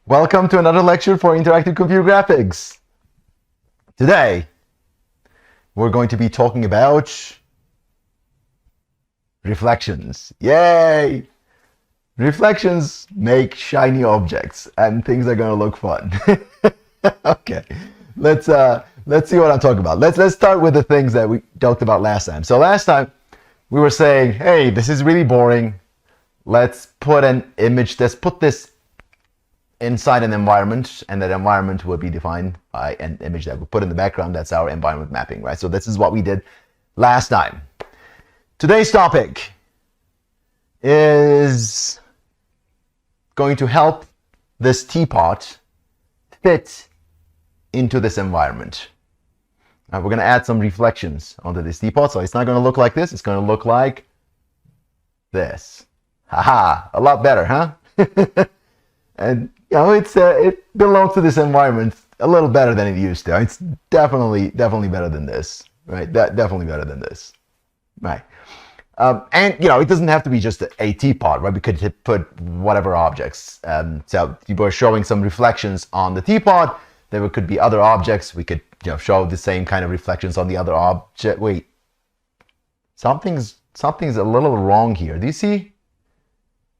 Welcome to another lecture for interactive computer graphics. Today, we're going to be talking about reflections. Yay! Reflections make shiny objects and things are going to look fun. Okay, let's see what I'm talking about. Let's start with the things that we talked about last time. So last time we were saying, hey, this is really boring. Let's put an image, let's put this inside an environment, and that environment will be defined by an image that we put in the background. That's our environment mapping, right? So this is what we did last time. Today's topic is going to help this teapot fit into this environment. Now we're going to add some reflections onto this teapot, so it's not going to look like this. It's going to look like this. Haha, a lot better, huh? And you know, it belongs to this environment a little better than it used to. It's definitely better than this, right? Definitely better than this, right? And you know, it doesn't have to be just a teapot, right? We could put whatever objects. So you were showing some reflections on the teapot. There could be other objects. We could, you know, show the same kind of reflections on the other object. Wait, something's a little wrong here. Do you see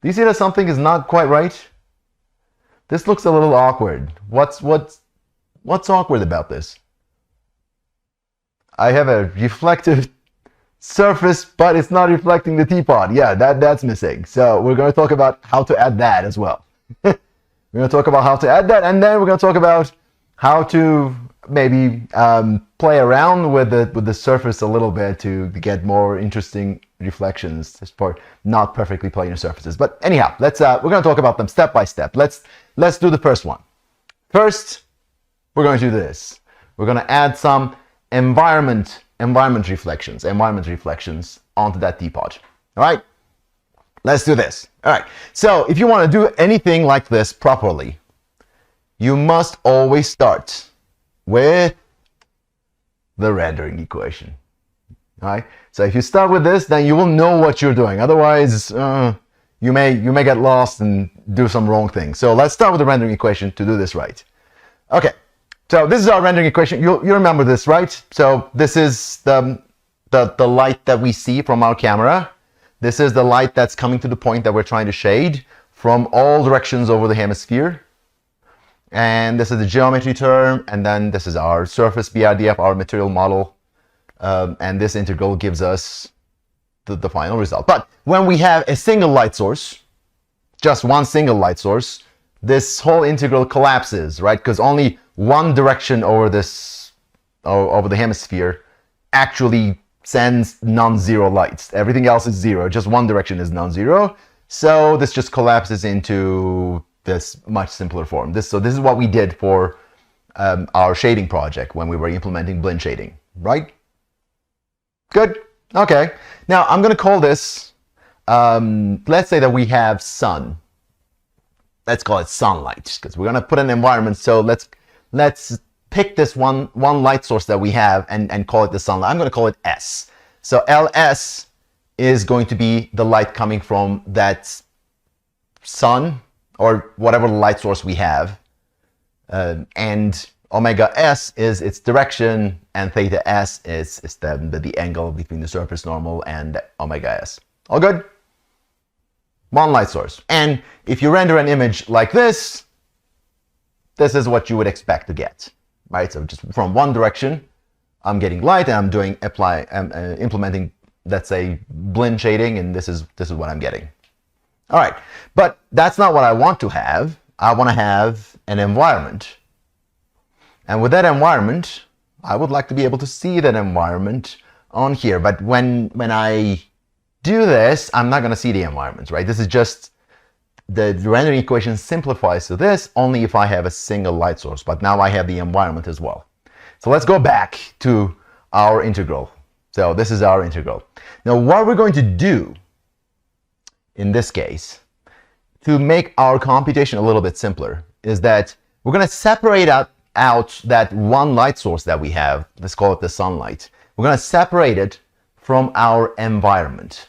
that something is not quite right? This looks a little awkward. What's awkward about this? I have a reflective surface, but it's not reflecting the teapot. Yeah, that's missing. So we're going to talk about how to add that as well. We're going to talk about how to add that, and then we're going to talk about how to maybe play around with the surface a little bit to get more interesting reflections for not perfectly planar surfaces. But anyhow, we're going to talk about them step by step. Let's do the first one. First, we're going to do this. We're going to add some environment reflections onto that teapot. All right, let's do this. All right, so if you want to do anything like this properly, you must always start with the rendering equation. All right, so if you start with this, then you will know what you're doing. Otherwise, you may get lost and do some wrong things. So let's start with the rendering equation to do this right. Okay, so this is our rendering equation. You remember this, right? So this is the light that we see from our camera. This is the light that's coming to the point that we're trying to shade from all directions over the hemisphere. And this is the geometry term, and then this is our surface BRDF, our material model, and this integral gives us the final result. But when we have a single light source, just one single light source, this whole integral collapses, right? Because only one direction over the hemisphere actually sends non-zero lights. Everything else is zero. Just one direction is non-zero. So this just collapses into this much simpler form. So this is what we did for our shading project when we were implementing blend shading, right? Good. Okay. Now I'm going to call this, let's say that we have sun. Let's call it sunlight, because we're going to put an environment. So let's pick this one light source that we have and call it the sunlight. I'm going to call it S. So LS is going to be the light coming from that sun or whatever light source we have. And omega S is its direction, and theta S is the angle between the surface normal and omega S. All good? One light source. And if you render an image like this, this is what you would expect to get, right? So just from one direction, I'm getting light, and I'm implementing, let's say, blend shading, and this is what I'm getting. All right, but that's not what I want to have. I want to have an environment. And with that environment, I would like to be able to see that environment on here. But when I do this, I'm not going to see the environment, right? This is just the rendering equation simplifies to this only if I have a single light source. But now I have the environment as well. So let's go back to our integral. So this is our integral. Now what we're going to do in this case to make our computation a little bit simpler is that we're going to separate out that one light source that we have. Let's call it the sunlight. We're going to separate it from our environment.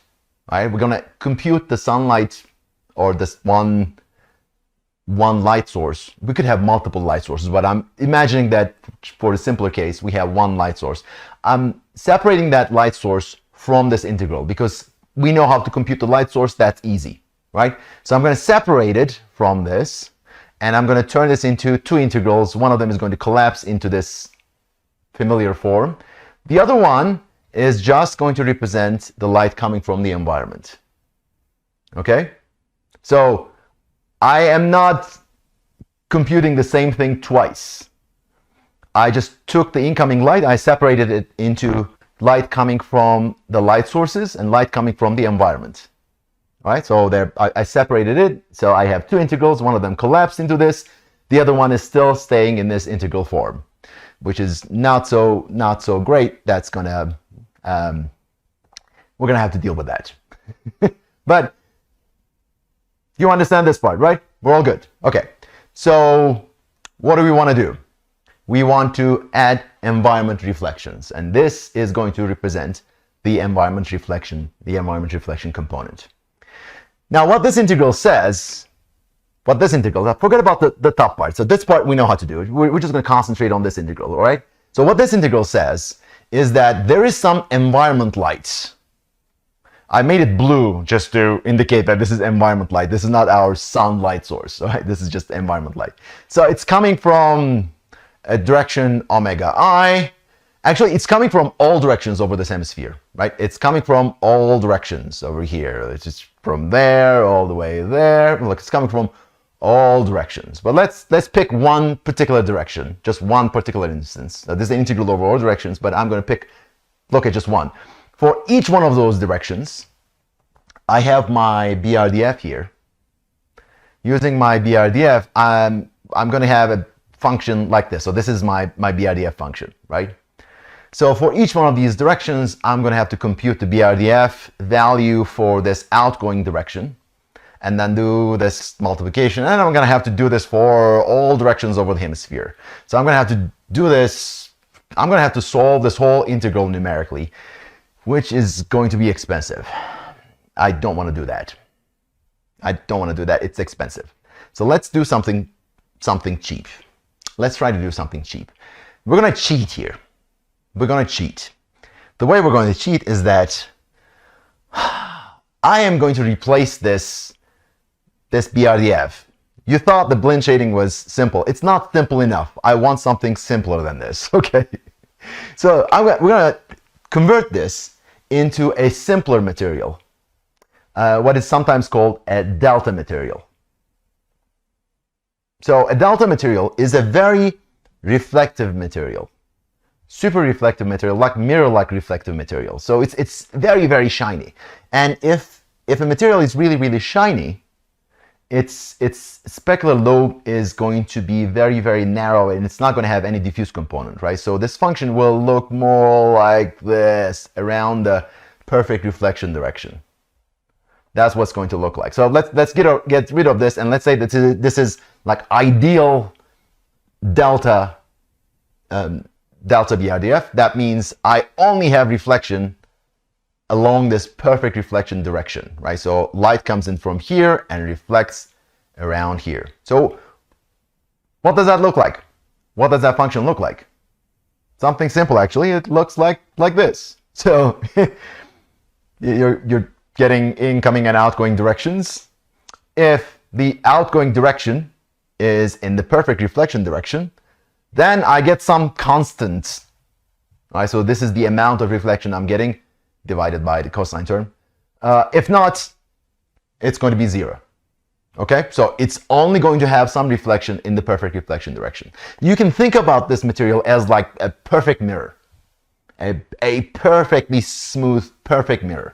Right? We're going to compute the sunlight, or this one one light source. We could have multiple light sources, but I'm imagining that for the simpler case, we have one light source. I'm separating that light source from this integral because we know how to compute the light source. That's easy, right? So I'm going to separate it from this, and I'm going to turn this into two integrals. One of them is going to collapse into this familiar form. The other one is just going to represent the light coming from the environment. Okay? So I am not computing the same thing twice. I just took the incoming light, I separated it into light coming from the light sources and light coming from the environment. All right, so there, I separated it, so I have two integrals. One of them collapsed into this. The other one is still staying in this integral form, which is not so great. That's gonna, we're gonna have to deal with that. But you understand this part, right? We're all good. Okay, so what do we want to do? We want to add environment reflections, and this is going to represent the environment reflection component. Now, what this integral says, forget about the top part. So this part we know how to do. We're just going to concentrate on this integral, all right? So what this integral says is that there is some environment light. I made it blue just to indicate that this is environment light. This is not our sun light source, all right? This is just environment light. So it's coming from a direction omega I. Actually, it's coming from all directions over this hemisphere, right? It's coming from all directions over here. It's just from there all the way there. Look, it's coming from all directions. But let's pick one particular direction, just one particular instance. Now, this is an integral over all directions, but I'm going to look at just one. For each one of those directions, I have my BRDF here. Using my BRDF, I'm going to have a function like this. So this is my BRDF function, right? So for each one of these directions, I'm going to have to compute the BRDF value for this outgoing direction, and then do this multiplication, and I'm going to have to do this for all directions over the hemisphere. So I'm going to have to do this, I'm going to have to solve this whole integral numerically, which is going to be expensive. I don't want to do that. It's expensive. So let's do something cheap. Let's try to do something cheap. We're going to cheat here. We're going to cheat. The way we're going to cheat is that I am going to replace this BRDF. You thought the blend shading was simple. It's not simple enough. I want something simpler than this, okay? So we're going to convert this into a simpler material, what is sometimes called a delta material. So a delta material is a very reflective material. Super reflective material, like mirror-like reflective material. So it's very, very shiny. And if a material is really, really shiny, its specular lobe is going to be very, very narrow, and it's not going to have any diffuse component, right? So this function will look more like this around the perfect reflection direction. That's what's going to look like. So let's get rid of this, and let's say that this is like ideal delta BRDF. That means I only have reflection along this perfect reflection direction, right? So light comes in from here and reflects around here. So what does that look like? What does that function look like? Something simple, actually. It looks like this. So you're getting incoming and outgoing directions. If the outgoing direction is in the perfect reflection direction, then I get some constant. All right, so this is the amount of reflection I'm getting divided by the cosine term. If not, it's going to be 0. Okay, so it's only going to have some reflection in the perfect reflection direction. You can think about this material as like a perfect mirror, a perfectly smooth, perfect mirror.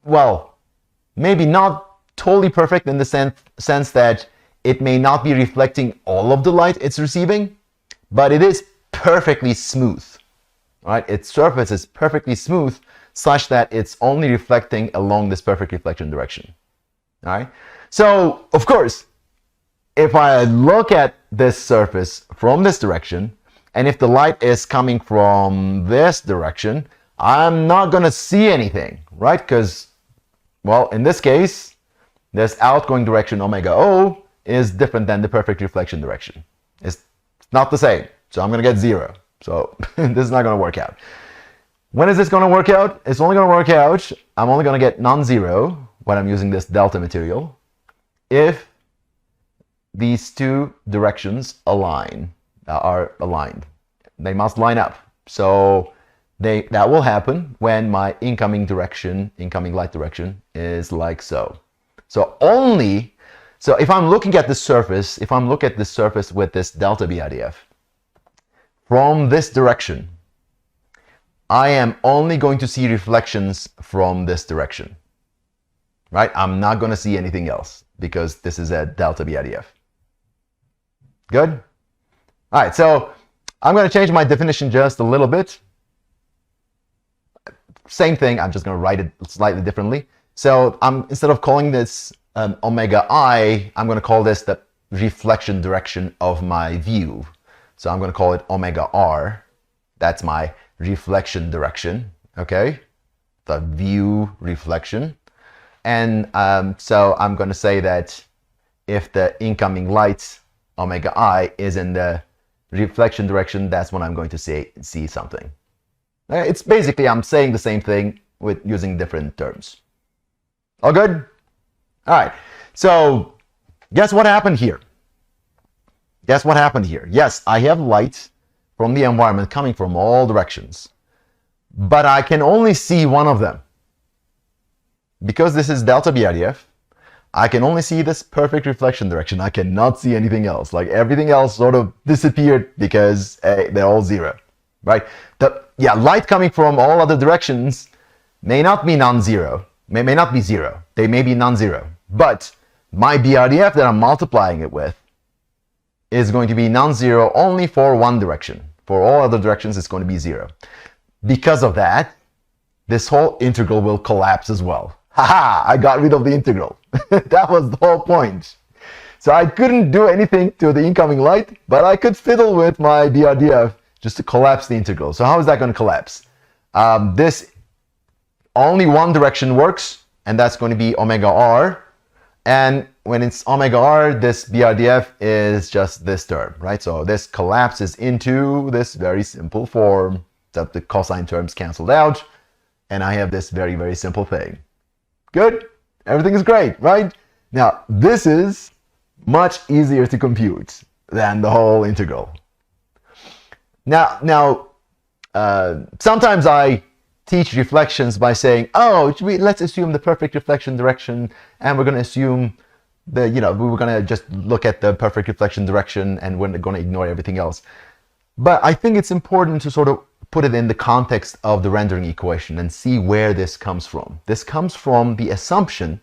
Well, maybe not totally perfect in the sense that it may not be reflecting all of the light it's receiving, but it is perfectly smooth. Right? Its surface is perfectly smooth such that it's only reflecting along this perfect reflection direction. All right? So, of course, if I look at this surface from this direction, and if the light is coming from this direction, I'm not going to see anything, right? Because, well, in this case, this outgoing direction omega O is different than the perfect reflection direction. It's not the same. So I'm going to get 0. So this is not going to work out. When is this going to work out? It's only going to work out, I'm only going to get non-zero when I'm using this delta material if these two directions are aligned. They must line up. So that will happen when my incoming light direction is like so. So if I'm looking at the surface, with this delta BRDF, from this direction, I am only going to see reflections from this direction, right? I'm not going to see anything else because this is a delta BRDF. Good? All right, so I'm going to change my definition just a little bit. Same thing, I'm just going to write it slightly differently. So instead of calling this omega I, I'm going to call this the reflection direction of my view. So I'm going to call it omega R. That's my reflection direction, okay? The view reflection. And so I'm going to say that if the incoming light, omega I, is in the reflection direction, that's when I'm going to see something. It's basically, I'm saying the same thing with using different terms. All good? All right. So guess what happened here? Guess what happened here? Yes, I have light from the environment coming from all directions, but I can only see one of them. Because this is delta BRDF, I can only see this perfect reflection direction. I cannot see anything else. Like everything else sort of disappeared because they're all 0, right? Light coming from all other directions may not be non-zero, may not be 0. They may be non-zero, but my BRDF that I'm multiplying it with is going to be non-zero only for one direction. For all other directions, it's going to be 0. Because of that, this whole integral will collapse as well. Haha, I got rid of the integral. That was the whole point. So I couldn't do anything to the incoming light, but I could fiddle with my BRDF just to collapse the integral. So how is that going to collapse? This only one direction works, and that's going to be omega R. And when it's omega R, this BRDF is just this term, right? So this collapses into this very simple form that the cosine terms canceled out, and I have this very, very simple thing. Good? Everything is great, right? Now, this is much easier to compute than the whole integral. Now, sometimes I teach reflections by saying, let's assume the perfect reflection direction, and we're going to assume we were going to just look at the perfect reflection direction and we're going to ignore everything else. But I think it's important to sort of put it in the context of the rendering equation and see where this comes from. This comes from the assumption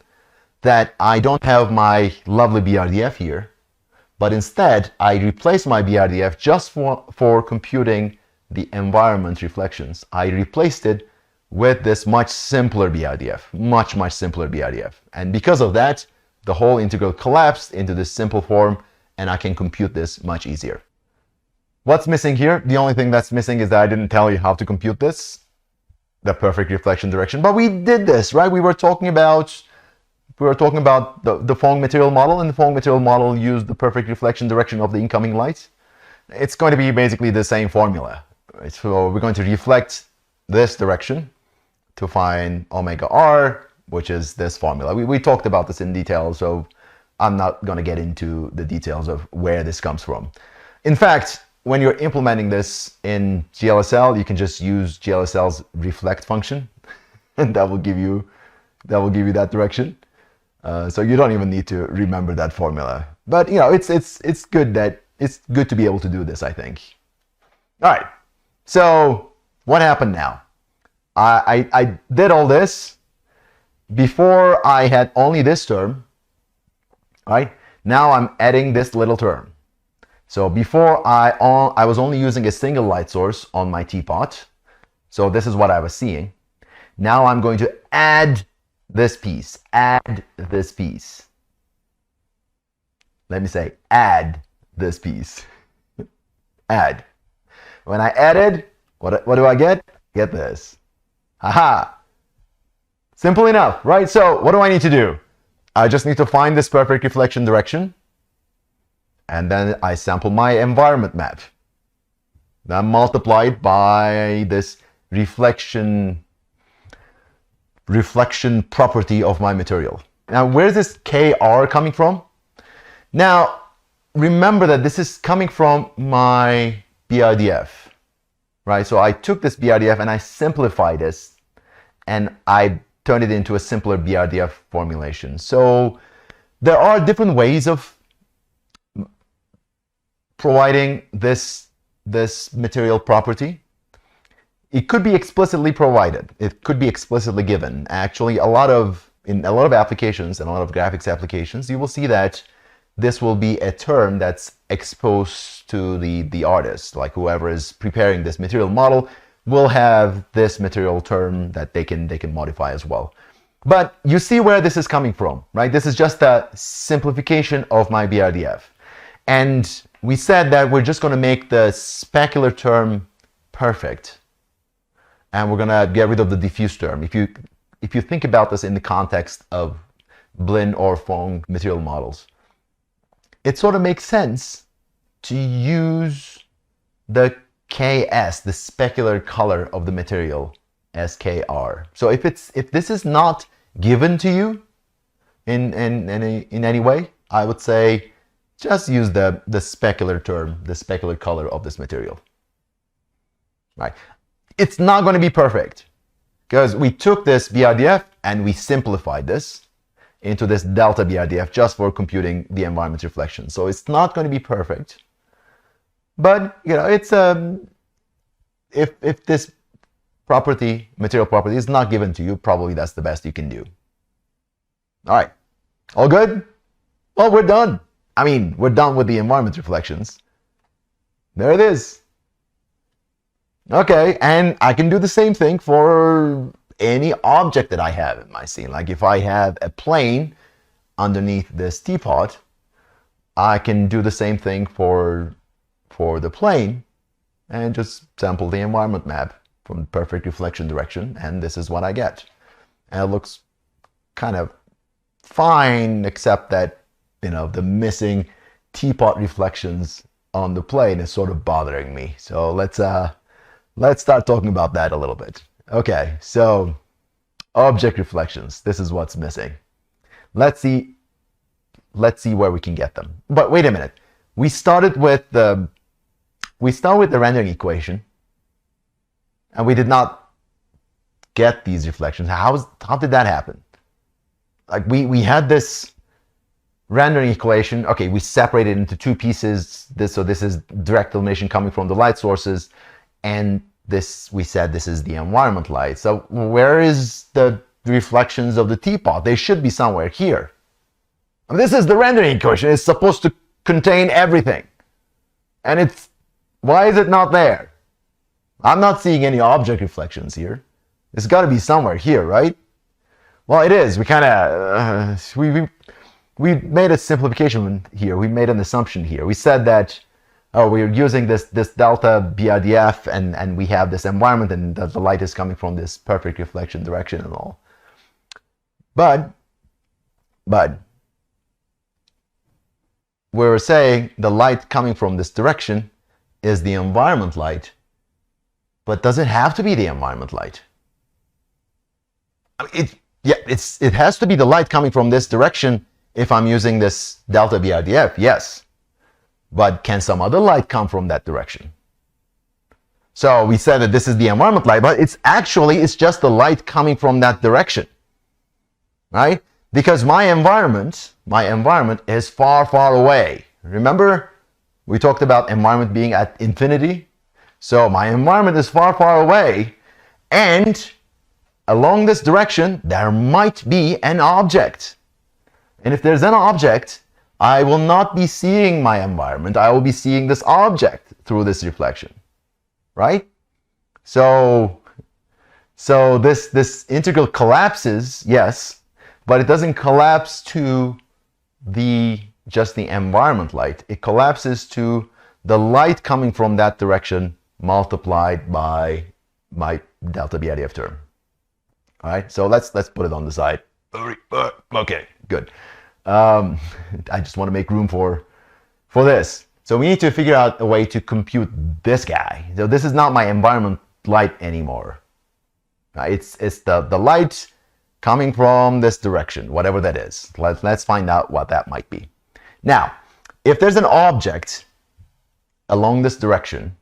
that I don't have my lovely BRDF here, but instead I replace my BRDF just for computing the environment reflections. I replaced it with this much simpler BRDF, much simpler BRDF. And because of that, the whole integral collapsed into this simple form, and I can compute this much easier. What's missing here? The only thing that's missing is that I didn't tell you how to compute this, the perfect reflection direction. But we did this, right? We were talking about the Phong material model, and the Phong material model used the perfect reflection direction of the incoming light. It's going to be basically the same formula. Right? So we're going to reflect this direction to find omega R, which is this formula. We talked about this in detail, so I'm not going to get into the details of where this comes from. In fact, when you're implementing this in GLSL, you can just use GLSL's reflect function, and that will give you that direction. So you don't even need to remember that formula. But it's good to be able to do this, I think. All right. So what happened now? I did all this. Before I had only this term, right? Now I'm adding this little term. So before I was only using a single light source on my teapot. So this is what I was seeing. Now I'm going to add this piece. Add this piece. Let me say add this piece. Add. When I added, what do I get? Get this. Haha. Simple enough, right? So what do I need to do? I just need to find this perfect reflection direction, and then I sample my environment map. Then multiply it by this reflection property of my material. Now, where's this KR coming from? Now, remember that this is coming from my BRDF, right? So I took this BRDF and I simplified this, and I turned it into a simpler BRDF formulation. So there are different ways of providing this material property. It could be explicitly provided. It could be explicitly given. Actually, in a lot of applications and a lot of graphics applications, you will see that this will be a term that's exposed to the artist. Like whoever is preparing this material model will have this material term that they can modify as well. But you see where this is coming from, right? This is just a simplification of my BRDF. And we said that we're just going to make the specular term perfect, and we're going to get rid of the diffuse term. If you think about this in the context of Blinn or Phong material models, it sort of makes sense to use the KS, the specular color of the material, as KR. So if this is not given to you in any way, I would say just use the specular term, the specular color of this material. Right? It's not going to be perfect because we took this BRDF and we simplified this into this delta BRDF just for computing the environment reflection. So it's not going to be perfect, but it's if this material property is not given to you, probably that's the best you can do. All right, all good? Well, we're done. I mean, we're done with the environment reflections. There it is. Okay, and I can do the same thing for any object that I have in my scene. Like if I have a plane underneath this teapot, I can do the same thing for the plane and just sample the environment map from perfect reflection direction, and this is what I get. And it looks kind of fine, except that the missing teapot reflections on the plane is sort of bothering me. So let's start talking about that a little bit. Okay, so object reflections. This is what's missing. Let's see where we can get them. But wait a minute. We start with the rendering equation, and we did not get these reflections. How did that happen? Like we had this rendering equation. Okay, we separated it into two pieces. So this is direct illumination coming from the light sources, and we said this is the environment light. So where is the reflections of the teapot? They should be somewhere here. I mean, this is the rendering equation. It's supposed to contain everything, and why is it not there? I'm not seeing any object reflections here. It's got to be somewhere here, right? Well, it is. We kind of we made a simplification here. We made an assumption here. We said that we're using this delta BRDF, and we have this environment, and the light is coming from this perfect reflection direction and all. But we're saying the light coming from this direction is the environment light, but does it have to be the environment light? I mean, it has to be the light coming from this direction if I'm using this delta BRDF, yes. But can some other light come from that direction? So we said that this is the environment light, but it's just the light coming from that direction, right? Because my environment is far, far away. Remember, we talked about environment being at infinity. So my environment is far, far away, and along this direction, there might be an object. And if there's an object, I will not be seeing my environment. I will be seeing this object through this reflection, right? So this integral collapses, yes, but it doesn't collapse to just the environment light. It collapses to the light coming from that direction multiplied by my delta BRDF term. All right, so let's put it on the side. Okay, Good. I just want to make room for this. So we need to figure out a way to compute this guy. So this is not my environment light anymore. It's the light coming from this direction, whatever that is. Let's find out what that might be. Now, if there's an object along this direction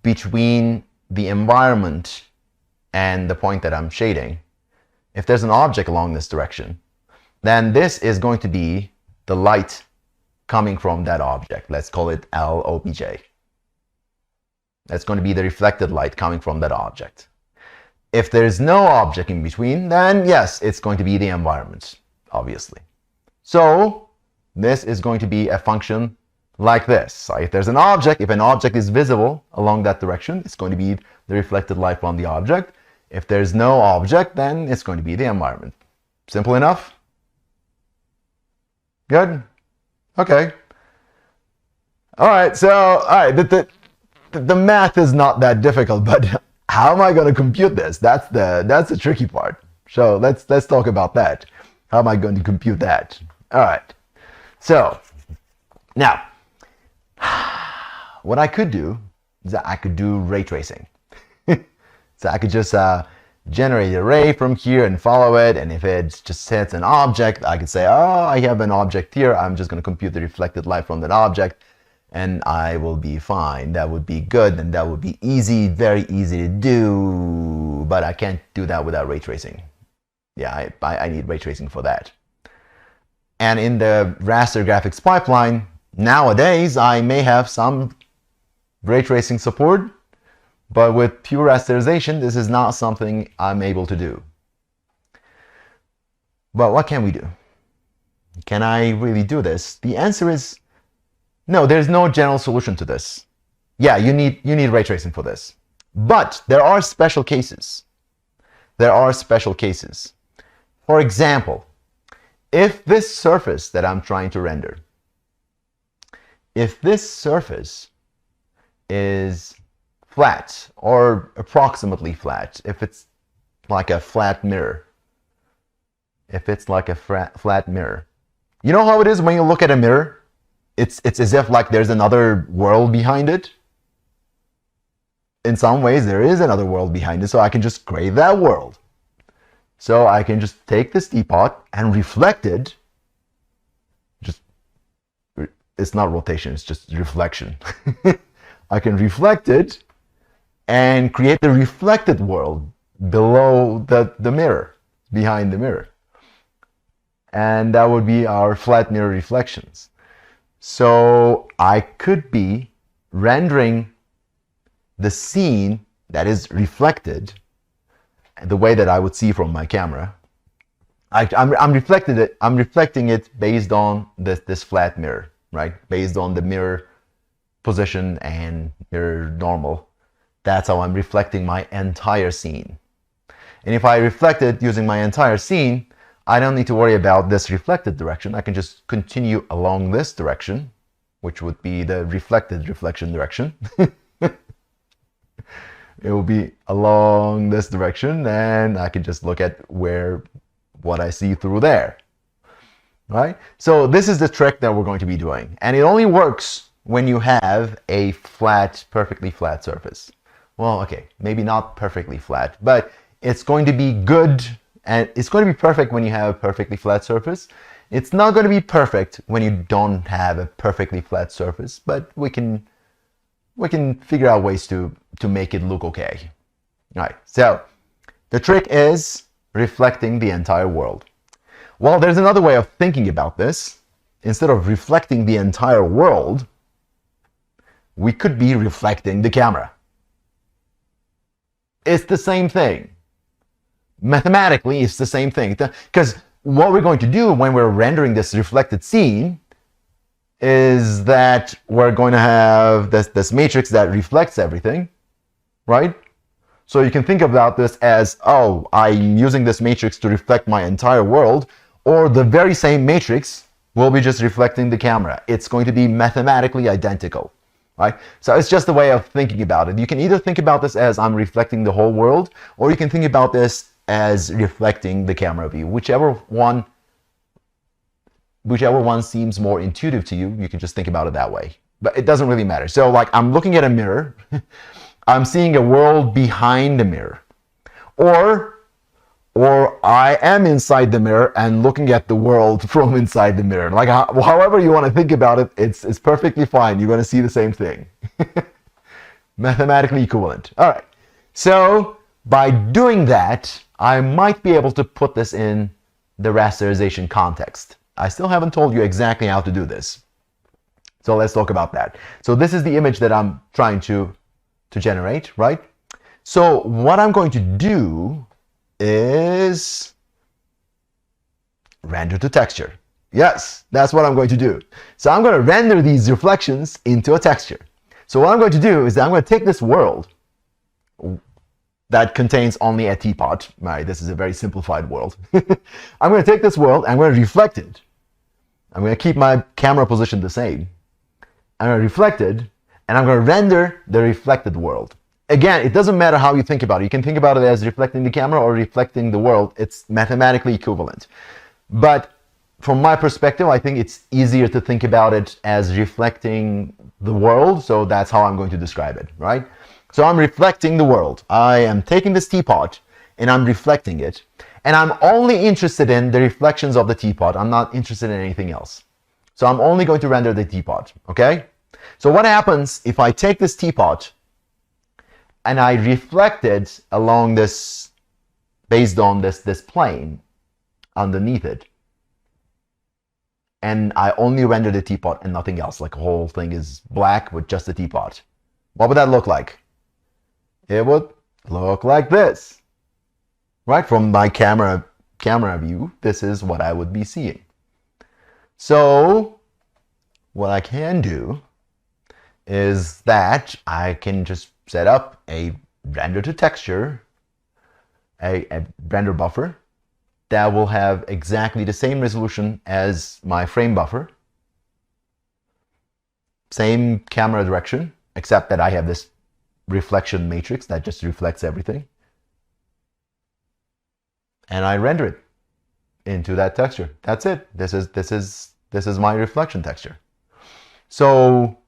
between the environment and the point that I'm shading, if there's an object along this direction, then this is going to be the light coming from that object. Let's call it LOBJ. That's going to be the reflected light coming from that object. If there's no object in between, then yes, it's going to be the environment, obviously. So this is going to be a function like this. So if there's an object, if an object is visible along that direction, it's going to be the reflected light from the object. If there's no object, then it's going to be the environment. Simple enough? Good? Okay. All right, so all right, the math is not that difficult, but how am I going to compute this? That's the tricky part. So let's talk about that. How am I going to compute that? All right. So now, what I could do is that I could do ray tracing. So I could just generate a ray from here and follow it, and if it just hits an object, I could say, oh, I have an object here, I'm just going to compute the reflected light from that object, and I will be fine. That would be good, and that would be easy, very easy to do, but I can't do that without ray tracing. Yeah, I need ray tracing for that. And in the raster graphics pipeline, nowadays, I may have some ray tracing support, but with pure rasterization, this is not something I'm able to do. But what can we do? Can I really do this? The answer is no, there's no general solution to this. Yeah, you need ray tracing for this. But there are special cases. There are special cases. For example, if this surface that I'm trying to render, if this surface is flat or approximately flat, if it's like a flat mirror, if it's like a flat mirror, you know how it is when you look at a mirror? It's as if like there's another world behind it. In some ways, there is another world behind it, so I can just create that world. So I can just take this teapot and reflect it. It's not rotation, it's just reflection. I can reflect it and create the reflected world below the mirror, behind the mirror. And that would be our flat mirror reflections. So I could be rendering the scene that is reflected the way that I would see from my camera. I'm reflecting it based on this flat mirror, right? Based on the mirror position and mirror normal. That's how I'm reflecting my entire scene. And if I reflect it using my entire scene, I don't need to worry about this reflected direction. I can just continue along this direction, which would be the reflected reflection direction. It will be along this direction, and I can just look at what I see through there. Right? So this is the trick that we're going to be doing. And it only works when you have a flat, perfectly flat surface. Well, okay, maybe not perfectly flat, but it's going to be good, and it's going to be perfect when you have a perfectly flat surface. It's not going to be perfect when you don't have a perfectly flat surface, but we can figure out ways to make it look okay. All right, so the trick is reflecting the entire world. Well, there's another way of thinking about this. Instead of reflecting the entire world, we could be reflecting the camera. It's the same thing. Mathematically, it's the same thing. Because what we're going to do when we're rendering this reflected scene is that we're going to have this matrix that reflects everything, right? So you can think about this as, oh, I'm using this matrix to reflect my entire world, or the very same matrix will be just reflecting the camera. It's going to be mathematically identical, right? So it's just a way of thinking about it. You can either think about this as I'm reflecting the whole world, or you can think about this as reflecting the camera view. Whichever one whichever one seems more intuitive to you, you can just think about it that way. But it doesn't really matter. So like I'm looking at a mirror, I'm seeing a world behind the mirror. Or I am inside the mirror and looking at the world from inside the mirror. Like however you want to think about it, it's perfectly fine. You're going to see the same thing. Mathematically equivalent. All right. So by doing that, I might be able to put this in the rasterization context. I still haven't told you exactly how to do this. So let's talk about that. So this is the image that I'm trying to generate, right? So what I'm going to do is render to texture. Yes, that's what I'm going to do. So I'm going to render these reflections into a texture. So what I'm going to do is that I'm going to take this world that contains only a teapot. Right, this is a very simplified world. I'm going to take this world and I'm going to reflect it. I'm going to keep my camera position the same. I'm going to reflect it and I'm going to render the reflected world. Again, it doesn't matter how you think about it. You can think about it as reflecting the camera or reflecting the world. It's mathematically equivalent. But from my perspective, I think it's easier to think about it as reflecting the world. So that's how I'm going to describe it, right? So I'm reflecting the world. I am taking this teapot and I'm reflecting it. And I'm only interested in the reflections of the teapot. I'm not interested in anything else. So I'm only going to render the teapot, okay? So what happens if I take this teapot and I reflect it along this, based on this plane underneath it, and I only render the teapot and nothing else, like the whole thing is black with just the teapot. What would that look like? It would look like this, right? From my camera view, this is what I would be seeing. So what I can do is that I can just set up a render to texture, a render buffer that will have exactly the same resolution as my frame buffer, same camera direction, except that I have this reflection matrix that just reflects everything, and I render it into that texture. That's it. This is my reflection texture. So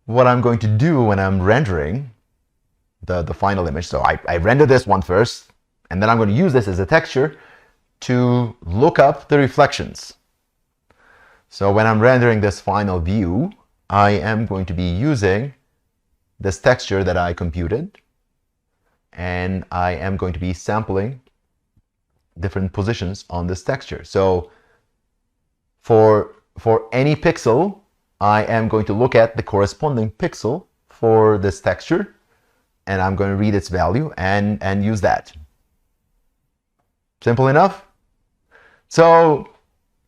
what I'm going to do when I'm rendering the final image, so I render this one first, and then I'm going to use this as a texture to look up the reflections. So when I'm rendering this final view, I am going to be using this texture that I computed, and I am going to be sampling different positions on this texture. So for any pixel, I am going to look at the corresponding pixel for this texture, and I'm going to read its value and use that. Simple enough. So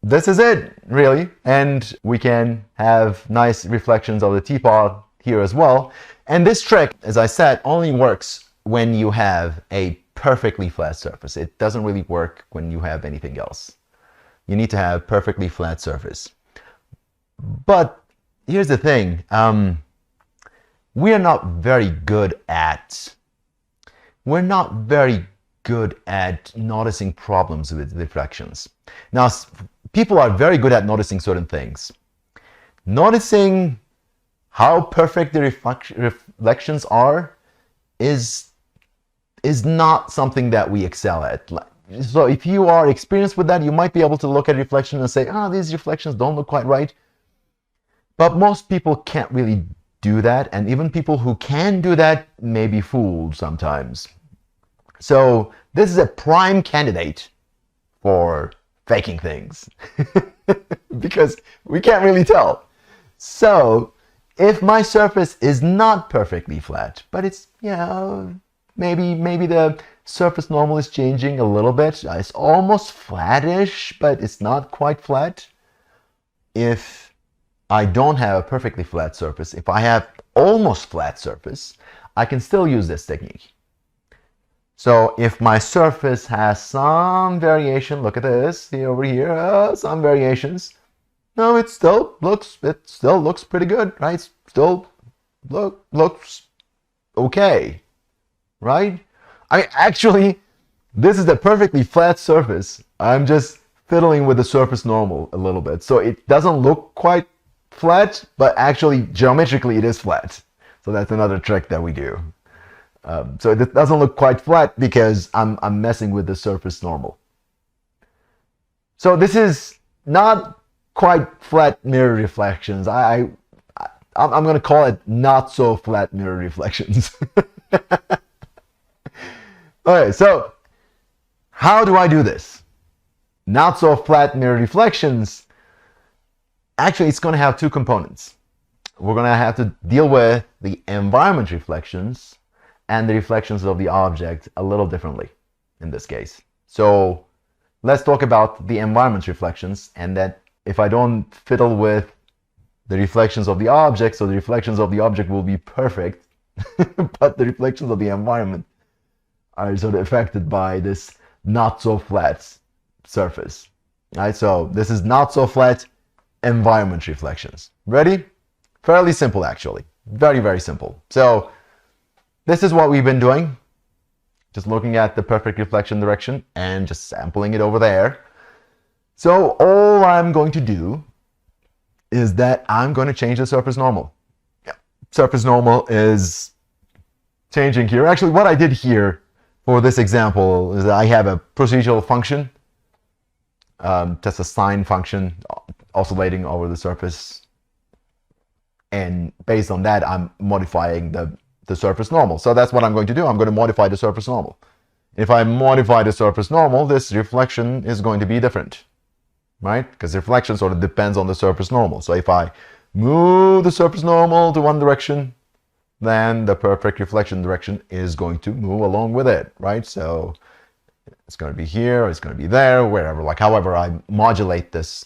this is it, really. And we can have nice reflections of the teapot here as well. And this trick, as I said, only works when you have a perfectly flat surface. It doesn't really work when you have anything else. You need to have perfectly flat surface. But here's the thing. We're not very good at noticing problems with reflections. Now, people are very good at noticing certain things. Noticing how perfect the reflections are is not something that we excel at. So if you are experienced with that, you might be able to look at reflections and say, these reflections don't look quite right. But most people can't really do that, and even people who can do that may be fooled sometimes. So this is a prime candidate for faking things because we can't really tell. So if my surface is not perfectly flat, but it's, maybe the surface normal is changing a little bit. It's almost flattish, but it's not quite flat. If I don't have a perfectly flat surface, if I have almost flat surface, I can still use this technique. So if my surface has some variation, look at this over here, some variations. No, it still looks pretty good, right? It still looks okay, right? I mean, actually, this is a perfectly flat surface. I'm just fiddling with the surface normal a little bit. So it doesn't look quite flat, but actually geometrically it is flat. So that's another trick that we do. So it doesn't look quite flat because I'm messing with the surface normal. So this is not quite flat mirror reflections. I'm going to call it not so flat mirror reflections. Okay, so how do I do this? Not so flat mirror reflections. Actually, it's going to have two components. We're going to have to deal with the environment reflections and the reflections of the object a little differently in this case. So let's talk about the environment reflections, and that if I don't fiddle with the reflections of the object, so the reflections of the object will be perfect, but the reflections of the environment are sort of affected by this not so flat surface. Right? So this is not so flat environment reflections. Ready? Fairly simple, actually. Very, very simple. So this is what we've been doing. Just looking at the perfect reflection direction and just sampling it over there. So all I'm going to do is that I'm going to change the surface normal. Yeah. Surface normal is changing here. Actually, what I did here for this example is that I have a procedural function, just a sine function oscillating over the surface. And based on that, I'm modifying the surface normal. So that's what I'm going to do. I'm going to modify the surface normal. If I modify the surface normal, this reflection is going to be different, right? Because reflection sort of depends on the surface normal. So if I move the surface normal to one direction, then the perfect reflection direction is going to move along with it, right? So it's going to be here, it's going to be there, wherever, like however I modulate this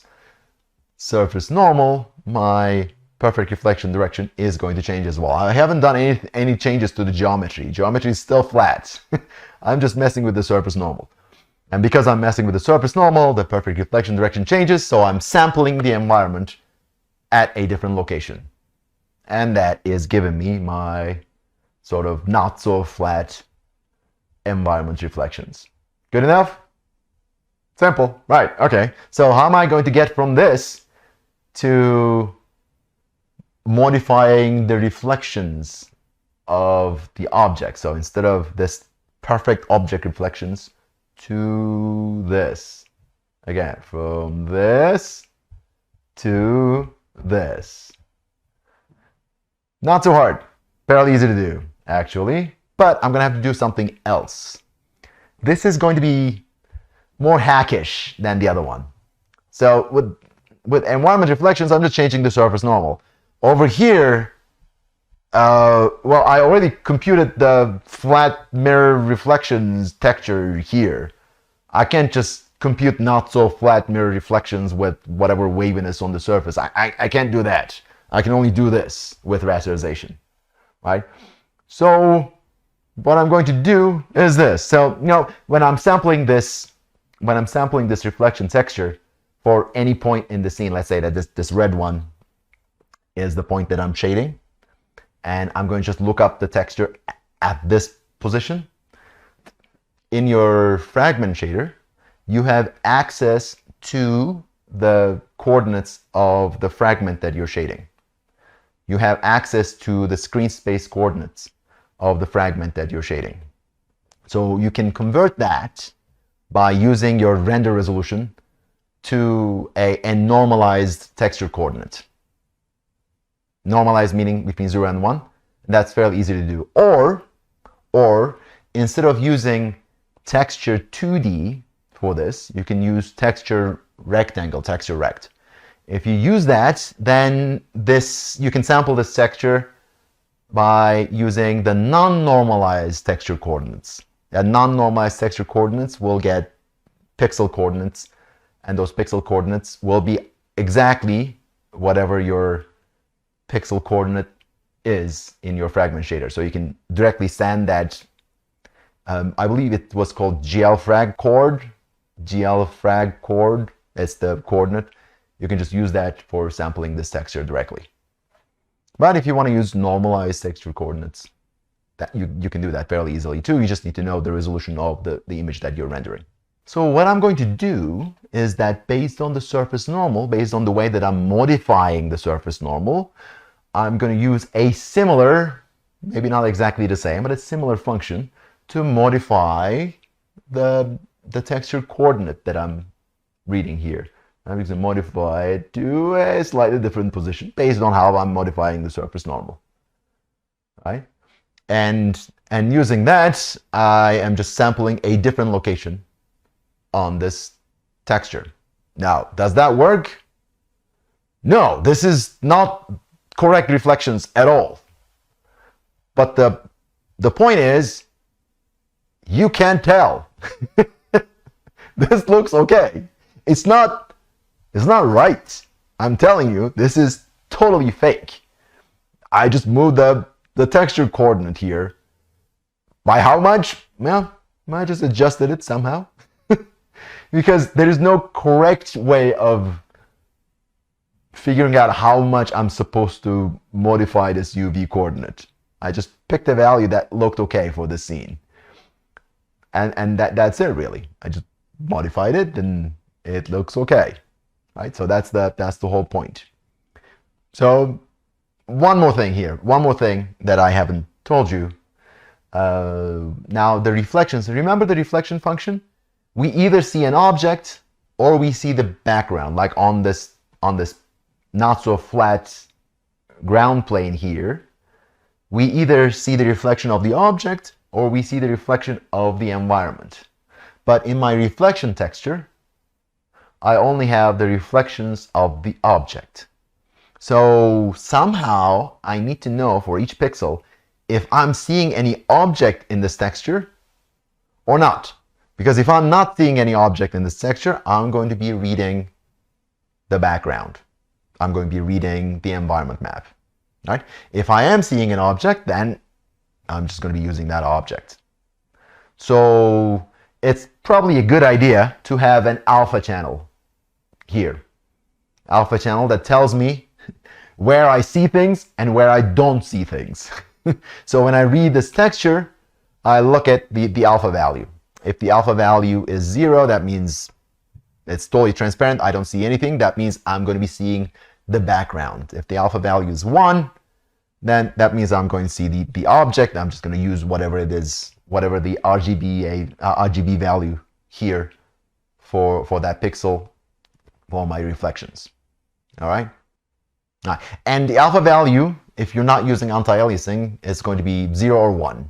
surface normal, my perfect reflection direction is going to change as well. I haven't done any changes to the geometry. Geometry is still flat. I'm just messing with the surface normal. And because I'm messing with the surface normal, the perfect reflection direction changes, so I'm sampling the environment at a different location. And that is giving me my sort of not so flat environment reflections. Good enough? Simple, right? Okay. So how am I going to get from this to modifying the reflections of the object? So instead of this perfect object reflections to this, again, from this to this. Not too hard, fairly easy to do actually, but I'm gonna have to do something else. This is going to be more hackish than the other one. So with environment reflections, I'm just changing the surface normal. Over here, well, I already computed the flat mirror reflections texture here. I can't just compute not so flat mirror reflections with whatever waviness on the surface. I can't do that. I can only do this with rasterization, right? So what I'm going to do is this. So, you know, when I'm sampling this reflection texture for any point in the scene, let's say that this red one is the point that I'm shading, and I'm going to just look up the texture at this position. In your fragment shader, you have access to the coordinates of the fragment that you're shading. You have access to the screen space coordinates of the fragment that you're shading. So you can convert that by using your render resolution to a normalized texture coordinate. Normalized meaning between 0 and 1. That's fairly easy to do. Or instead of using texture 2D for this, you can use texture rectangle, texture rect. If you use that, then you can sample this texture by using the non-normalized texture coordinates. The non-normalized texture coordinates will get pixel coordinates, and those pixel coordinates will be exactly whatever your pixel coordinate is in your fragment shader. So you can directly send that, I believe it was called glfrag chord. glfrag chord, it's the coordinate. You can just use that for sampling this texture directly. But if you want to use normalized texture coordinates, that you can do that fairly easily too. You just need to know the resolution of the image that you're rendering. So what I'm going to do is that based on the surface normal, based on the way that I'm modifying the surface normal, I'm going to use a similar, maybe not exactly the same, but a similar function to modify the texture coordinate that I'm reading here. I'm going to modify it to a slightly different position based on how I'm modifying the surface normal. Right? And using that, I am just sampling a different location on this texture. Now, does that work? No, this is not correct reflections at all. But the point is, you can't tell. This looks okay. It's not right. I'm telling you, this is totally fake. I just moved the texture coordinate here. By how much? Well, I just adjusted it somehow. Because there is no correct way of figuring out how much I'm supposed to modify this UV coordinate. I just picked a value that looked okay for the scene. And that's it really. I just modified it and it looks okay. Right? So that's the whole point. So one more thing here. One more thing that I haven't told you. Now the reflections. Remember the reflection function? We either see an object or we see the background, like on this not so flat ground plane here. We either see the reflection of the object or we see the reflection of the environment. But in my reflection texture, I only have the reflections of the object. So somehow I need to know for each pixel if I'm seeing any object in this texture or not. Because if I'm not seeing any object in this texture, I'm going to be reading the background. I'm going to be reading the environment map. Right? If I am seeing an object, then I'm just going to be using that object. So it's probably a good idea to have an alpha channel here. Alpha channel that tells me where I see things and where I don't see things. So when I read this texture, I look at the alpha value. If the alpha value is 0, that means it's totally transparent. I don't see anything. That means I'm going to be seeing the background. If the alpha value is 1, then that means I'm going to see the object. I'm just going to use whatever it is, whatever the RGB value here for that pixel for my reflections. All right? And the alpha value, if you're not using anti-aliasing, is going to be 0 or 1.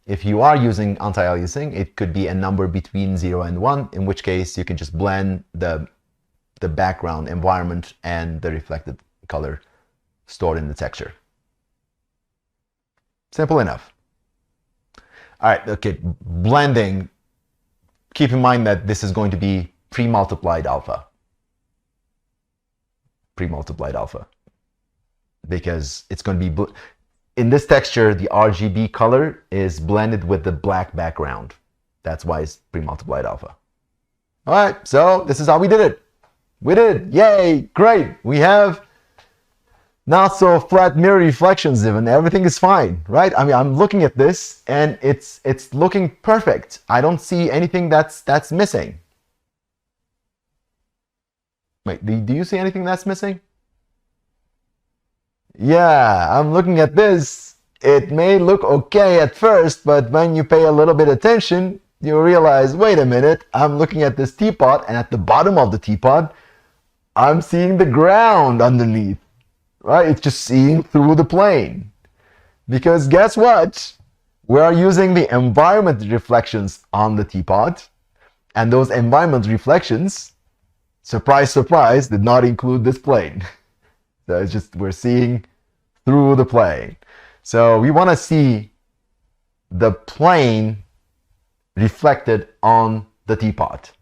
If you are using anti-aliasing, it could be a number between 0 and 1, in which case you can just blend the background environment and the reflected color stored in the texture. Simple enough. All right, okay, blending. Keep in mind that this is going to be pre-multiplied alpha. Pre-multiplied alpha. Because it's going to be... In this texture, the RGB color is blended with the black background. That's why it's pre-multiplied alpha. All right, so this is how we did it. We did it. Yay, great. We have not so flat mirror reflections even. Everything is fine, right? I mean, I'm looking at this and it's looking perfect. I don't see anything that's missing. Wait, do you see anything that's missing? Yeah, I'm looking at this. It may look okay at first, but when you pay a little bit attention, you realize, wait a minute, I'm looking at this teapot, and at the bottom of the teapot, I'm seeing the ground underneath, right? It's just seeing through the plane. Because guess what? We are using the environment reflections on the teapot, and those environment reflections, surprise, surprise, did not include this plane. So it's just, we're seeing through the plane. So we want to see the plane reflected on the teapot.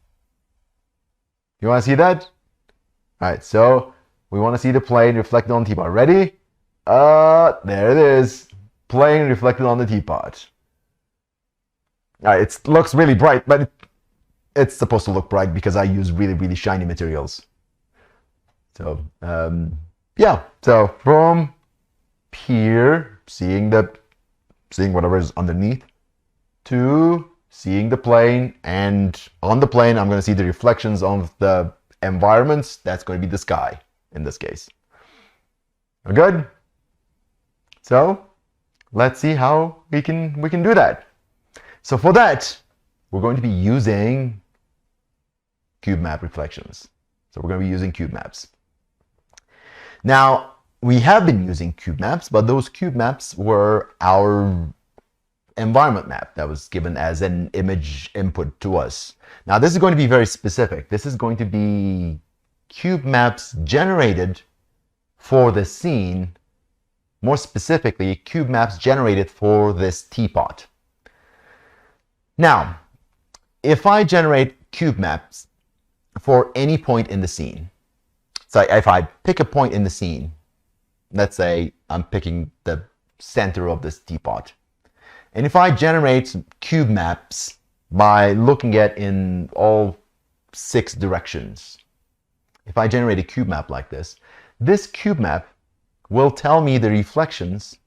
You want to see that? All right, so we want to see the plane reflected on the teapot. Ready? There it is. Plane reflected on the teapot. All right, it looks really bright, but it's supposed to look bright because I use really, really shiny materials. So, yeah, so from here, seeing whatever is underneath, to seeing the plane, and on the plane I'm going to see the reflections of the environments. That's going to be the sky in this case. Good? So let's see how we can do that. So for that, we're going to be using cube map reflections. So we're going to be using cube maps. Now, we have been using cube maps, but those cube maps were our environment map that was given as an image input to us. Now, this is going to be very specific. This is going to be cube maps generated for the scene, more specifically, cube maps generated for this teapot. Now, if I generate cube maps for any point in the scene, so if I pick a point in the scene, let's say I'm picking the center of this teapot, and if I generate cube maps by looking at in all 6 directions, if I generate a cube map like this, this cube map will tell me the reflections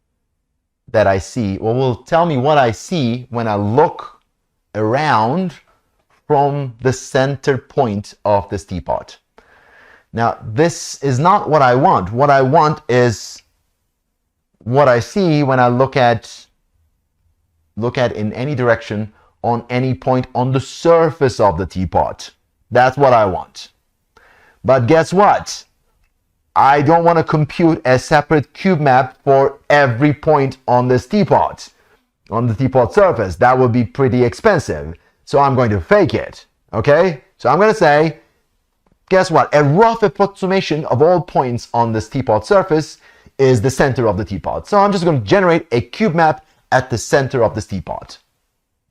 that I see, or will tell me what I see when I look around from the center point of this teapot. Now, this is not what I want. What I want is what I see when I look at in any direction on any point on the surface of the teapot. That's what I want. But guess what? I don't want to compute a separate cube map for every point on this teapot, on the teapot surface. That would be pretty expensive. So I'm going to fake it. Okay? So I'm going to say, guess what? A rough approximation of all points on this teapot surface is the center of the teapot. So I'm just going to generate a cube map at the center of this teapot.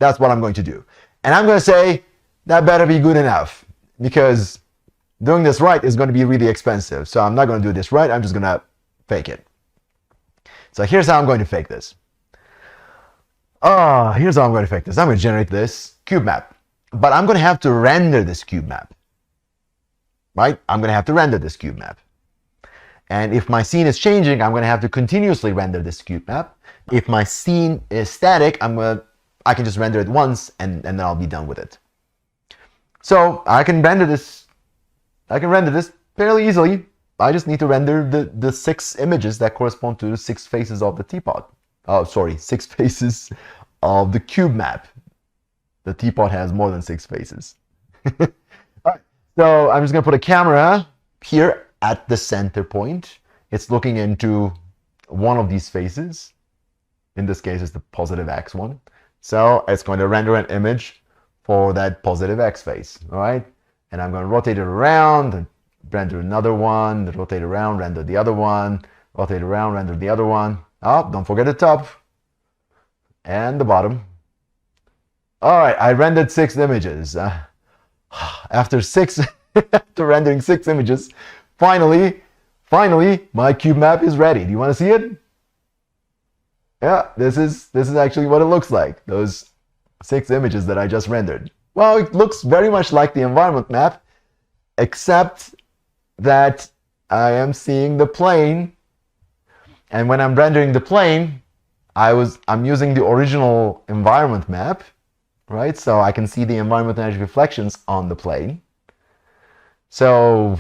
That's what I'm going to do. And I'm going to say, that better be good enough, because doing this right is going to be really expensive. So I'm not going to do this right. I'm just going to fake it. So here's how I'm going to fake this. Here's how I'm going to fake this. I'm going to generate this cube map. But I'm going to have to render this cube map. Right? I'm going to have to render this cube map. And if my scene is changing, I'm going to have to continuously render this cube map. If my scene is static, I can just render it once and then I'll be done with it. So I can render this fairly easily. I just need to render the 6 images that correspond to the 6 faces of the teapot. 6 faces of the cube map. The teapot has more than 6 faces. All right. So I'm just going to put a camera here at the center point. It's looking into one of these faces. In this case, it's the positive X one. So it's going to render an image for that positive X face. All right. And I'm going to rotate it around and render another one, rotate around, render the other one, rotate around, render the other one. Oh, don't forget the top and the bottom. All right, I rendered 6 images. After rendering 6 images, finally, my cube map is ready. Do you want to see it? Yeah, this is actually what it looks like. Those 6 images that I just rendered. Well, it looks very much like the environment map, except that I am seeing the plane. And when I'm rendering the plane, I'm using the original environment map, right? So I can see the environment energy reflections on the plane. So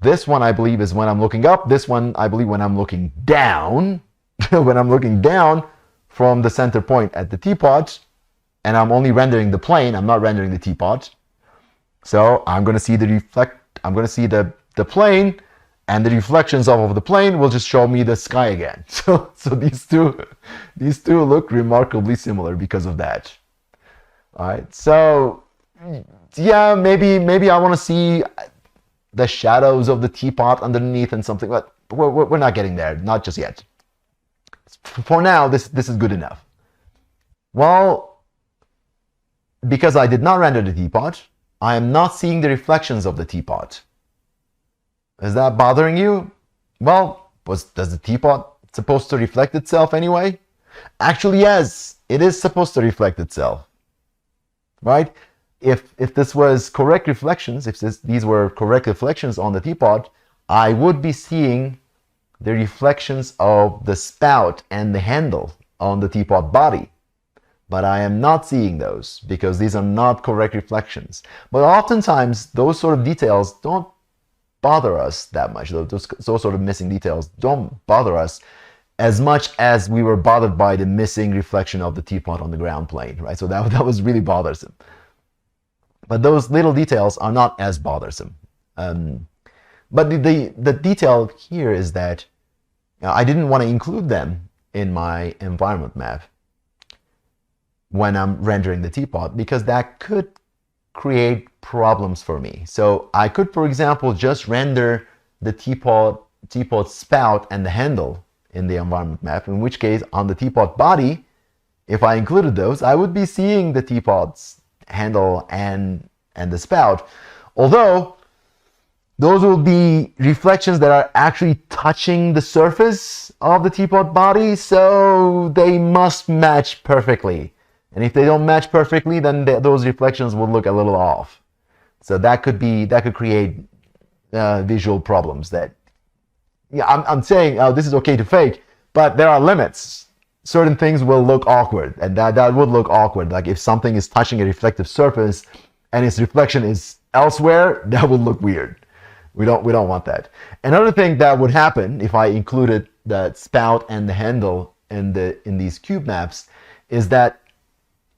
this one, I believe, is when I'm looking up. This one, I believe, when I'm looking down. When I'm looking down from the center point at the teapot, and I'm only rendering the plane, I'm not rendering the teapot. So I'm going to see the plane, and the reflections of the plane will just show me the sky again. So these two look remarkably similar because of that. All right. So yeah, maybe I want to see the shadows of the teapot underneath and something, but we're not getting there, not just yet. For now, this is good enough. Well, because I did not render the teapot, I am not seeing the reflections of the teapot. Is that bothering you? Well, does the teapot supposed to reflect itself anyway? Actually, yes, it is supposed to reflect itself. Right? If this was correct reflections, if these were correct reflections on the teapot, I would be seeing the reflections of the spout and the handle on the teapot body. but I am not seeing those because these are not correct reflections. But oftentimes, those sort of details don't bother us that much. Those sort of missing details don't bother us as much as we were bothered by the missing reflection of the teapot on the ground plane, right? So that was really bothersome. But those little details are not as bothersome. But the detail here is that I didn't want to include them in my environment map when I'm rendering the teapot because that could create problems for me. So I could, for example, just render the teapot spout and the handle in the environment map, in which case on the teapot body, if I included those, I would be seeing the teapot's handle and the spout, although those will be reflections that are actually touching the surface of the teapot body, so they must match perfectly. And if they don't match perfectly, then those reflections will look a little off. So that could create visual problems. That, yeah, I'm saying this is okay to fake, but there are limits. Certain things will look awkward, and that would look awkward. Like if something is touching a reflective surface and its reflection is elsewhere, that would look weird. We don't want that. Another thing that would happen if I included the spout and the handle in these cube maps is that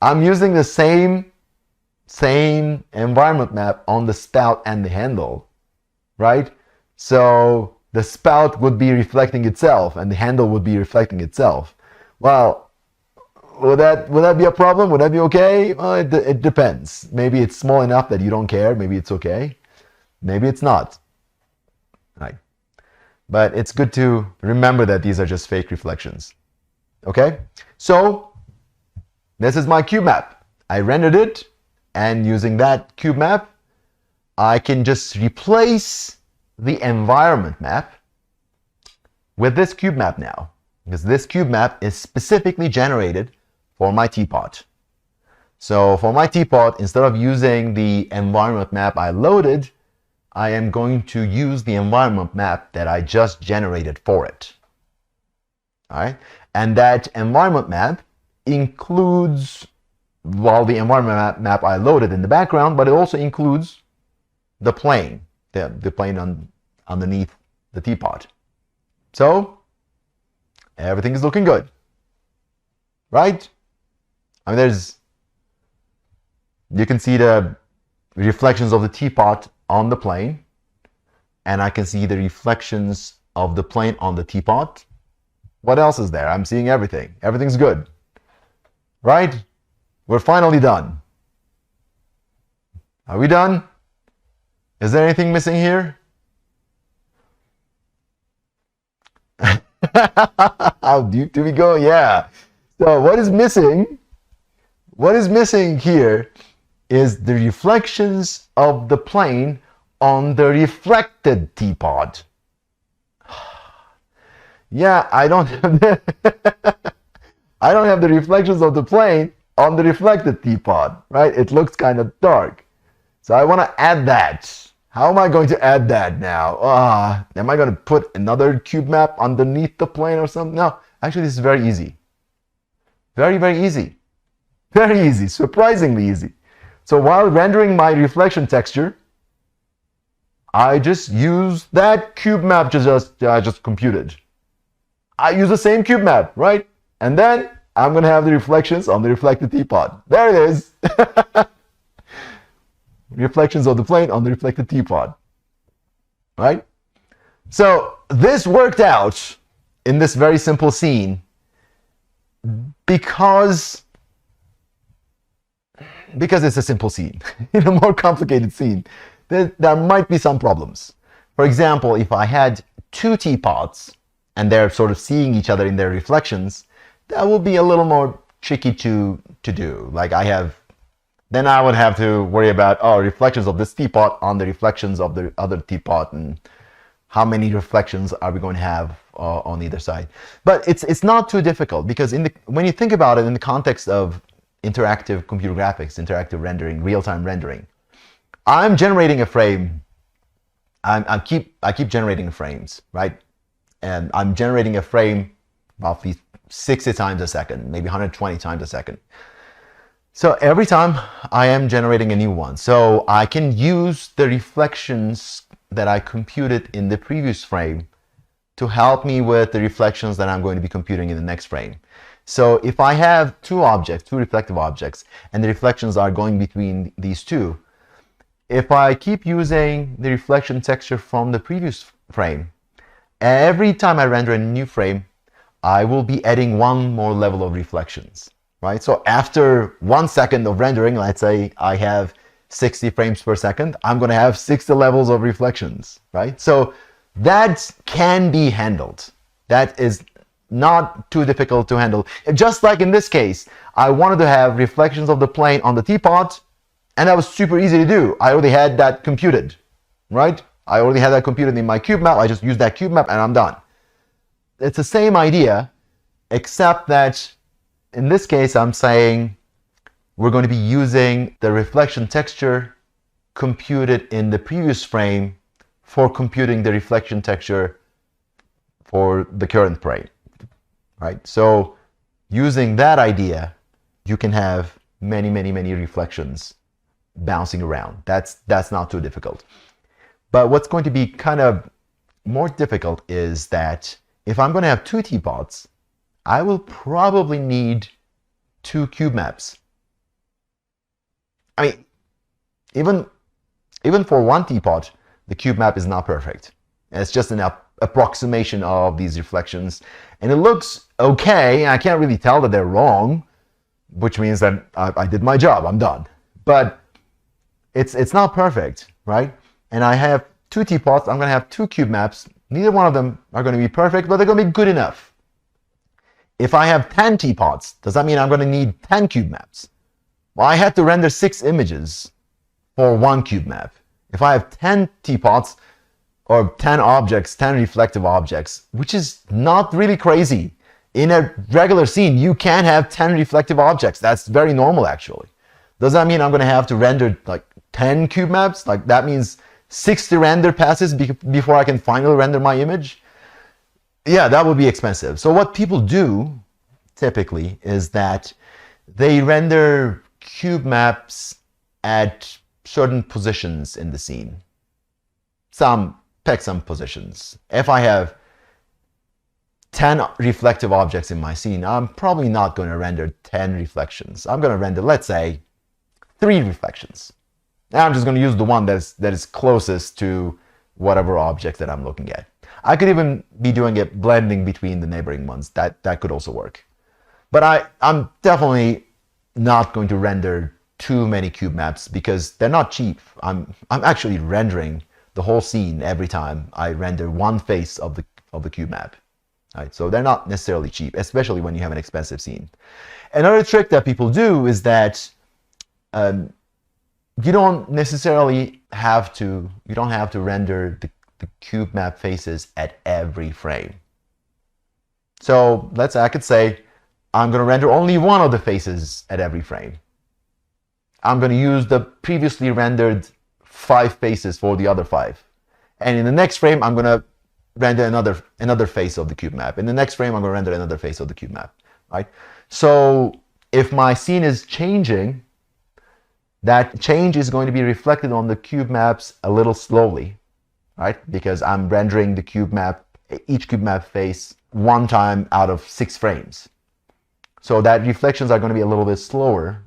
I'm using the same environment map on the spout and the handle, right? So the spout would be reflecting itself and the handle would be reflecting itself. Well, would that be a problem? Would that be okay? Well, it depends. Maybe it's small enough that you don't care. Maybe it's okay. Maybe it's not. Right. But it's good to remember that these are just fake reflections. Okay? So this is my cube map. I rendered it, and using that cube map, I can just replace the environment map with this cube map now, because this cube map is specifically generated for my teapot. So for my teapot, instead of using the environment map I loaded, I am going to use the environment map that I just generated for it. All right? And that environment map includes, well, the environment map I loaded in the background, but it also includes the plane, the plane underneath the teapot. So everything is looking good, right? I mean, you can see the reflections of the teapot on the plane, and I can see the reflections of the plane on the teapot. What else is there? I'm seeing everything. Everything's good, right? We're finally done. Are we done? Is there anything missing here? How deep do we go? Yeah. So what is missing? What is missing here is the reflections of the plane on the reflected teapot. Yeah, I don't have the reflections of the plane on the reflected teapot, right? It looks kind of dark. So I want to add that. How am I going to add that now? Am I going to put another cube map underneath the plane or something? No, actually this is very easy. Very, very easy. Very easy, surprisingly easy. So while rendering my reflection texture, I just use that cube map I just computed. I use the same cube map, right? And then I'm going to have the reflections on the reflected teapot. There it is. Reflections of the plane on the reflected teapot. Right? So this worked out in this very simple scene because it's a simple scene. In a more complicated scene, there might be some problems. For example, if I had two teapots and they're sort of seeing each other in their reflections, that will be a little more tricky to do. Like then I would have to worry about, reflections of this teapot on the reflections of the other teapot, and how many reflections are we going to have on either side. But it's not too difficult, because when you think about it in the context of interactive computer graphics, interactive rendering, real-time rendering, I'm generating a frame. I keep generating frames, right? And I'm generating a frame roughly 60 times a second, maybe 120 times a second. So every time I am generating a new one, so I can use the reflections that I computed in the previous frame to help me with the reflections that I'm going to be computing in the next frame. So if I have two objects, two reflective objects, and the reflections are going between these two, if I keep using the reflection texture from the previous frame, every time I render a new frame, I will be adding one more level of reflections, right? So after 1 second of rendering, let's say I have 60 frames per second, I'm going to have 60 levels of reflections, right? So that can be handled. That is not too difficult to handle. Just like in this case, I wanted to have reflections of the plane on the teapot, and that was super easy to do. I already had that computed, right? I already had that computed in my cube map. I just used that cube map and I'm done. It's the same idea, except that in this case, I'm saying we're going to be using the reflection texture computed in the previous frame for computing the reflection texture for the current frame, right? So using that idea, you can have many reflections bouncing around. That's not too difficult. But what's going to be kind of more difficult is that if I'm going to have two teapots, I will probably need two cube maps. I mean, even for one teapot, the cube map is not perfect. It's just an approximation of these reflections, and it looks okay. I can't really tell that they're wrong, which means that I did my job. I'm done. But it's not perfect, right? And I have two teapots. I'm going to have two cube maps. Neither one of them are going to be perfect, but they're going to be good enough. If I have 10 teapots, does that mean I'm going to need 10 cube maps? Well, I had to render 6 images for one cube map. If I have 10 teapots or 10 objects, 10 reflective objects, which is not really crazy. In a regular scene, you can have 10 reflective objects. That's very normal, actually. Does that mean I'm going to have to render like 10 cube maps? Like that means 60 render passes before I can finally render my image? Yeah, that would be expensive. So what people do typically is that they render cube maps at certain positions in the scene. Pick some positions. If I have 10 reflective objects in my scene, I'm probably not going to render 10 reflections. I'm going to render, let's say, 3 reflections. Now I'm just going to use the one that is closest to whatever object that I'm looking at. I could even be doing it blending between the neighboring ones. That could also work. But I'm definitely not going to render too many cube maps because they're not cheap. I'm actually rendering the whole scene every time I render one face of the cube map. Right? So they're not necessarily cheap, especially when you have an expensive scene. Another trick that people do is that you don't necessarily have to render the cube map faces at every frame. So let's say I could say I'm going to render only one of the faces at every frame. I'm going to use the previously rendered 5 faces for the other 5. And in the next frame, I'm going to render another face of the cube map. In the next frame, I'm going to render another face of the cube map, right? So if my scene is changing, that change is going to be reflected on the cube maps a little slowly, right? Because I'm rendering the cube map, each cube map face one time out of 6 frames. So that reflections are going to be a little bit slower,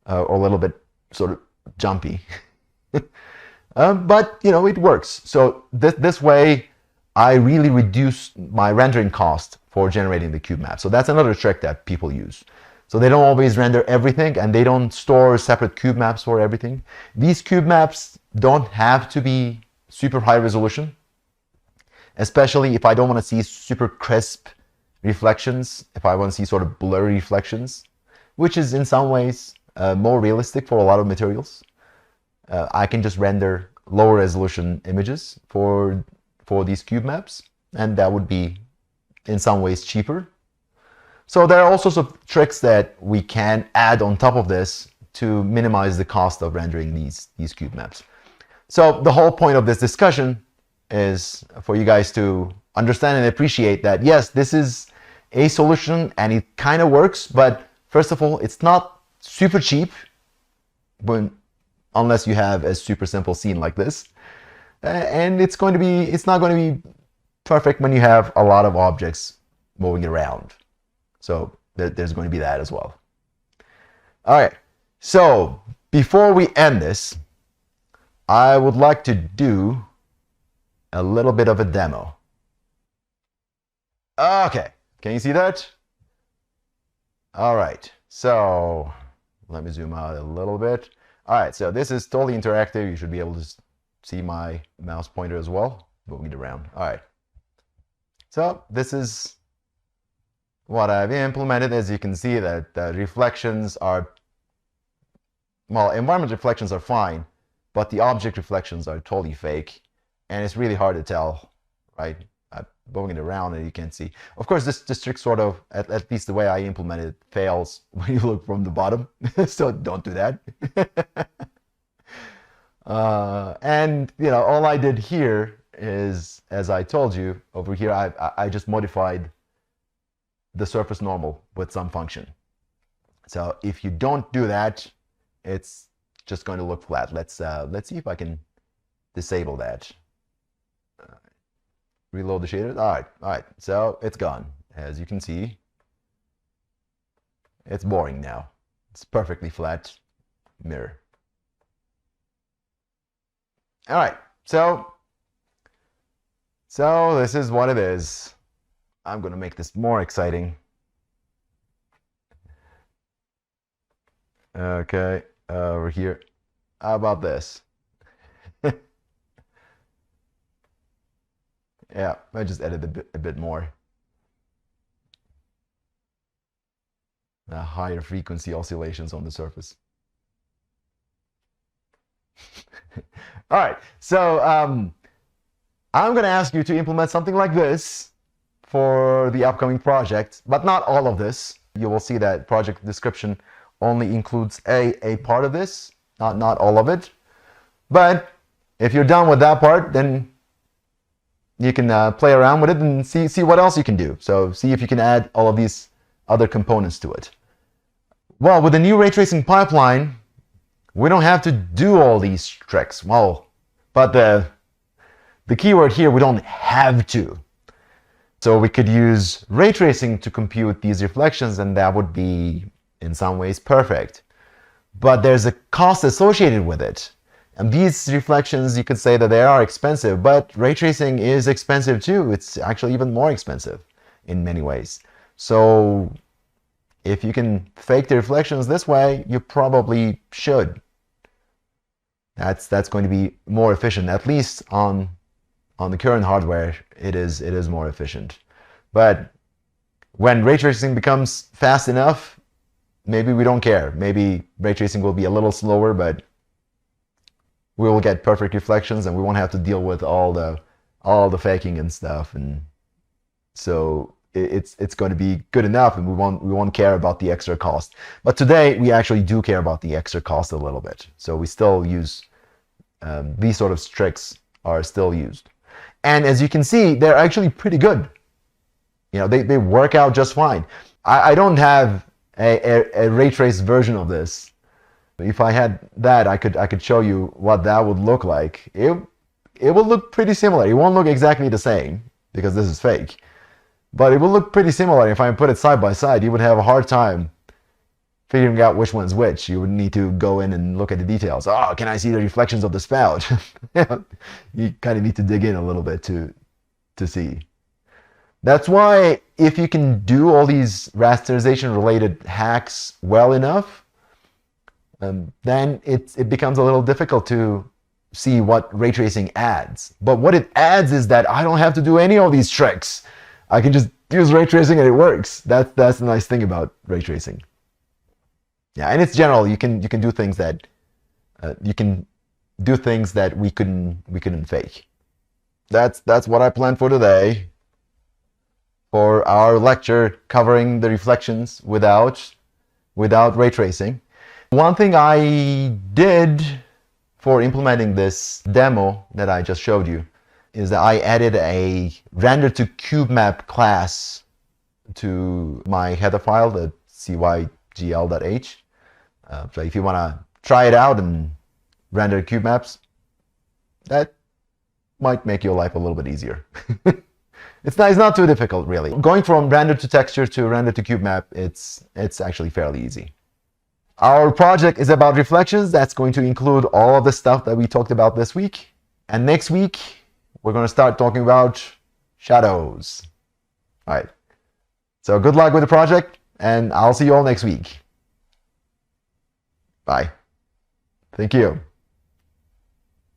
or a little bit sort of jumpy. But, you know, it works. So this way, I really reduce my rendering cost for generating the cube map. So that's another trick that people use. So they don't always render everything, and they don't store separate cube maps for everything. These cube maps don't have to be super high resolution, especially if I don't want to see super crisp reflections, if I want to see sort of blurry reflections, which is in some ways more realistic for a lot of materials. I can just render lower resolution images for these cube maps, and that would be in some ways cheaper. So there are all sorts of tricks that we can add on top of this to minimize the cost of rendering these cube maps. So the whole point of this discussion is for you guys to understand and appreciate that, yes, this is a solution and it kind of works, but first of all, it's not super cheap unless you have a super simple scene like this. And it's not going to be perfect when you have a lot of objects moving around. So there's going to be that as well. All right. So before we end this, I would like to do a little bit of a demo. Okay. Can you see that? All right. So let me zoom out a little bit. All right. So this is totally interactive. You should be able to see my mouse pointer as well, moving it around. All right. So this is what I've implemented. As you can see, that the reflections are, well, environment reflections are fine, but the object reflections are totally fake, and it's really hard to tell, right? I'm moving it around and you can't see. Of course, this trick sort of, at least the way I implement it, fails when you look from the bottom. So don't do that. And you know, all I did here is, as I told you, over here I just modified the surface normal with some function. So if you don't do that, it's just going to look flat. Let's see if I can disable that. Reload the shader. All right. So it's gone. As you can see, it's boring now. It's perfectly flat mirror. All right. So this is what it is. I'm going to make this more exciting. Okay, over here. How about this? Yeah, I just added a bit more. Higher frequency oscillations on the surface. All right, so I'm going to ask you to implement something like this for the upcoming project, but not all of this. You will see that project description only includes a part of this, not all of it. But if you're done with that part, then you can play around with it and see what else you can do. So see if you can add all of these other components to it. Well, with the new ray tracing pipeline, we don't have to do all these tricks. Well, but the keyword here, we don't have to. So we could use ray tracing to compute these reflections, and that would be in some ways perfect. But there's a cost associated with it. And these reflections, you could say that they are expensive, but ray tracing is expensive too. It's actually even more expensive in many ways. So if you can fake the reflections this way, you probably should. That's going to be more efficient, at least on the current hardware. It is more efficient. But when ray tracing becomes fast enough, maybe we don't care. Maybe ray tracing will be a little slower, but we will get perfect reflections, and we won't have to deal with all the faking and stuff. And so it's going to be good enough, and we won't care about the extra cost. But today we actually do care about the extra cost a little bit. So we still use these sort of tricks are still used, and as you can see, they're actually pretty good. You know, they work out just fine. I don't have a ray trace version of this. If I had that, I could show you what that would look like. It will look pretty similar. It won't look exactly the same because this is fake, but it will look pretty similar. If I put it side by side, you would have a hard time figuring out which one's which. You would need to go in and look at the details. Oh, can I see the reflections of the spout? You kind of need to dig in a little bit to see. That's why if you can do all these rasterization related hacks well enough, then it becomes a little difficult to see what ray tracing adds. But what it adds is that I don't have to do any of these tricks. I can just use ray tracing and it works. That's the nice thing about ray tracing. Yeah, and it's general. You can do things that we couldn't fake. That's what I planned for today, for our lecture covering the reflections without ray tracing. One thing I did for implementing this demo that I just showed you is that I added a render to cube map class to my header file, the cygl.h. So if you want to try it out and render cube maps, that might make your life a little bit easier. It's not too difficult, really. Going from render to texture to render to cube map, it's actually fairly easy. Our project is about reflections. That's going to include all of the stuff that we talked about this week. And next week, we're going to start talking about shadows. All right. So good luck with the project, and I'll see you all next week. Bye. Thank you.